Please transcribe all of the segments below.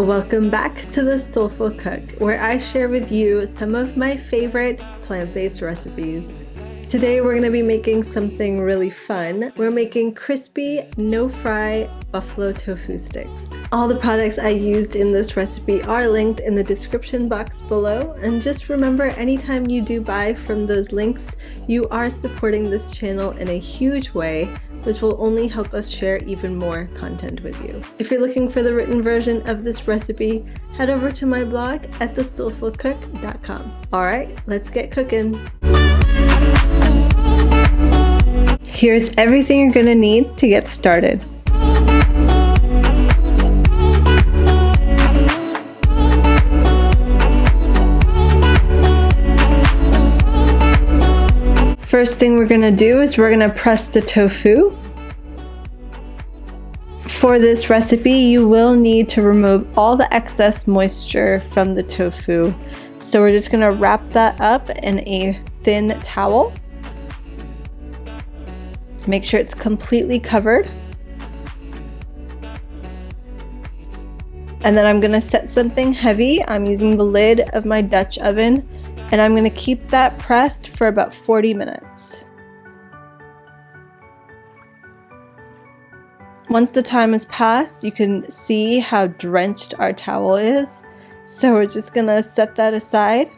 Welcome back to the Soulful Cook, where I share with you some of my favorite plant-based recipes. Today we're going to be making something really fun. We're making crispy, no-fry buffalo tofu sticks. All the products I used in this recipe are linked in the description box below, and just remember, anytime you do buy from those links, you are supporting this channel in a huge way, which will only help us share even more content with you. If you're looking for the written version of this recipe, head over to my blog at thesoulfulcook.com. Alright, let's get cooking. Here's everything you're gonna need to get started. First thing we're gonna do is we're gonna press the tofu. For this recipe, you will need to remove all the excess moisture from the tofu. So we're just gonna wrap that up in a thin towel. Make sure it's completely covered. And then I'm gonna set something heavy. I'm using the lid of my Dutch oven, and I'm going to keep that pressed for about 40 minutes. Once the time has passed, you can see how drenched our towel is. So we're just going to set that aside,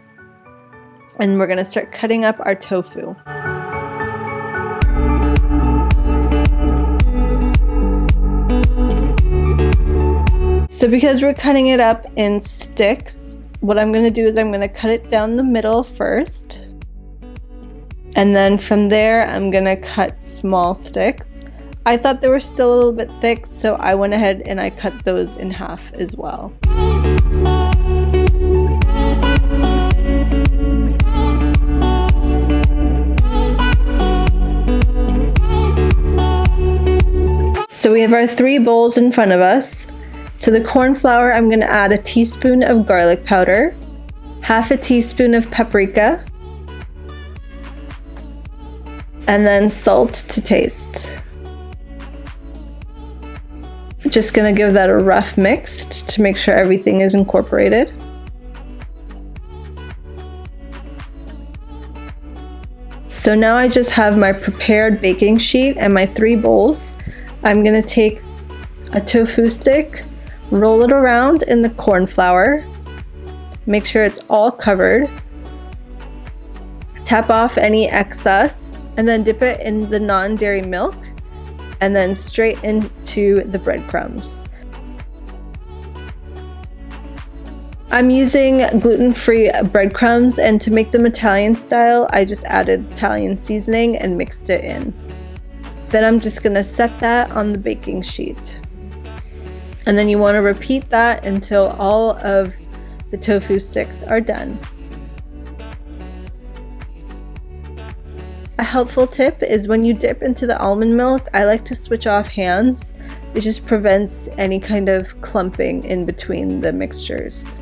and we're going to start cutting up our tofu. So because we're cutting it up in sticks, what I'm going to do is I'm going to cut it down the middle first, and then from there I'm going to cut small sticks. I thought they were still a little bit thick, so I went ahead and I cut those in half as well. So we have our 3 bowls in front of us. To the corn flour, I'm going to add a teaspoon of garlic powder, half a teaspoon of paprika, and then salt to taste. Just going to give that a rough mix to make sure everything is incorporated. So now I just have my prepared baking sheet and my 3 bowls. I'm going to take a tofu stick, roll it around in the corn flour, make sure it's all covered, tap off any excess, and then dip it in the non-dairy milk, and then straight into the breadcrumbs. I'm using gluten-free breadcrumbs, and to make them Italian style, I just added Italian seasoning and mixed it in. Then I'm just gonna set that on the baking sheet. And then you want to repeat that until all of the tofu sticks are done. A helpful tip is when you dip into the almond milk, I like to switch off hands. It just prevents any kind of clumping in between the mixtures.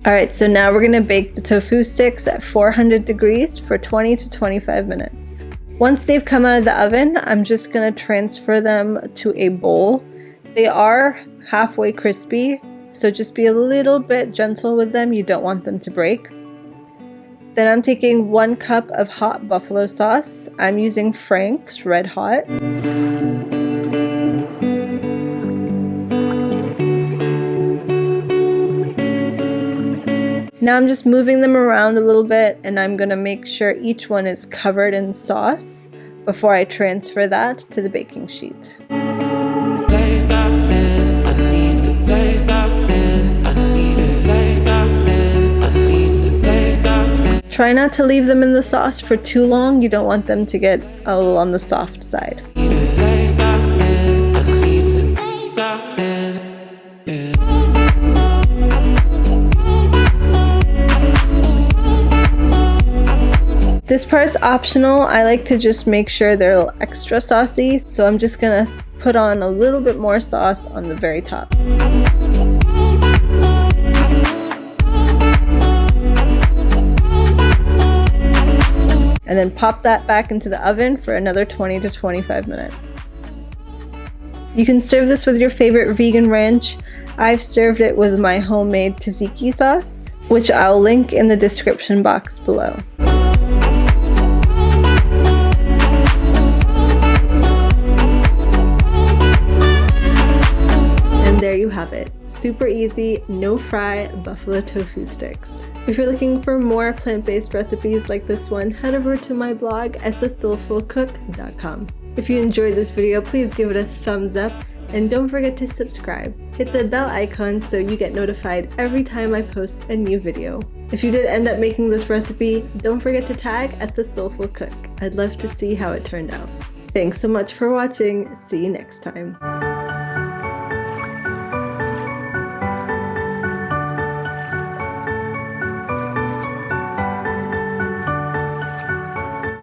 Alright, so now we're going to bake the tofu sticks at 400 degrees for 20 to 25 minutes. Once they've come out of the oven, I'm just going to transfer them to a bowl. They are halfway crispy, so just be a little bit gentle with them. You don't want them to break. Then I'm taking 1 cup of hot buffalo sauce. I'm using Frank's Red Hot. Now I'm just moving them around a little bit, and I'm going to make sure each one is covered in sauce before I transfer that to the baking sheet. Try not to leave them in the sauce for too long. You don't want them to get a little on the soft side. This part's optional. I like to just make sure they're a little extra saucy, so I'm just gonna put on a little bit more sauce on the very top. And then pop that back into the oven for another 20 to 25 minutes. You can serve this with your favorite vegan ranch. I've served it with my homemade tzatziki sauce, which I'll link in the description box below. And there you have it. Super easy, no fry buffalo tofu sticks. If you're looking for more plant-based recipes like this one, head over to my blog at thesoulfulcook.com. If you enjoyed this video, please give it a thumbs up and don't forget to subscribe. Hit the bell icon so you get notified every time I post a new video. If you did end up making this recipe, don't forget to tag at the Soulful Cook. I'd love to see how it turned out. Thanks so much for watching. See you next time.